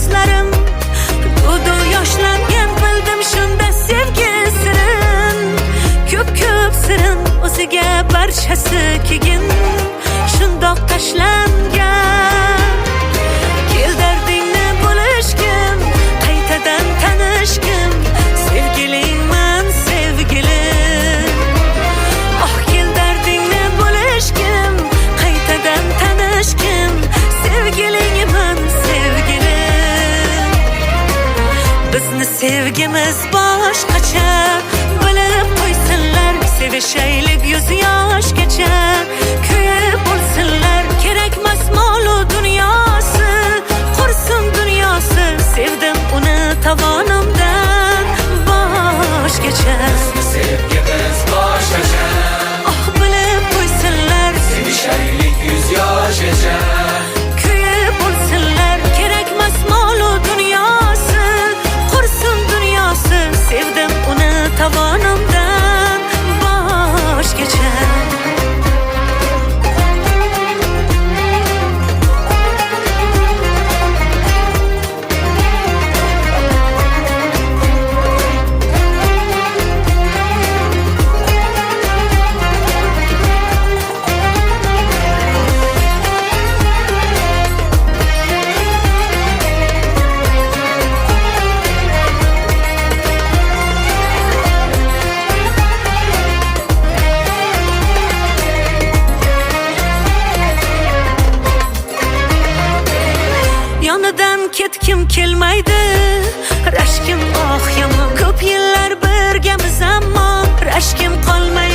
ko'zlarim to'du yoshlangan bildim shunda sevgi sirin ko'p sirin o'ziga barchasi kegin shundoq tashlangan kel dardingni bo'lishgim qaytadan tanishgim sevgilingman sevgilim oh kel dardingni bo'lishgim qaytadan tanishgim sevgilingman sevgilim bizni sevgimiz boshqacha bilib qo'ysinlar sevishaylik yuz yoshgacha kuyib bo'lsinlar kerakmas molu dunyosi qursin dunyosi sevdim uni tovonimdan boshgacha sevgimiz boshqacha oh bilib qo'ysinlar sevishaylik yuz yoshgacha kuyib bo'lsinlar kerakmas molu dunyosi qursin dunyosi sevdim uni tovonimdan boshgacha yonidan ketkim kelmaydi rashkim oh yomon ko'p yillar birgamiz ammo rashkim qolmaydi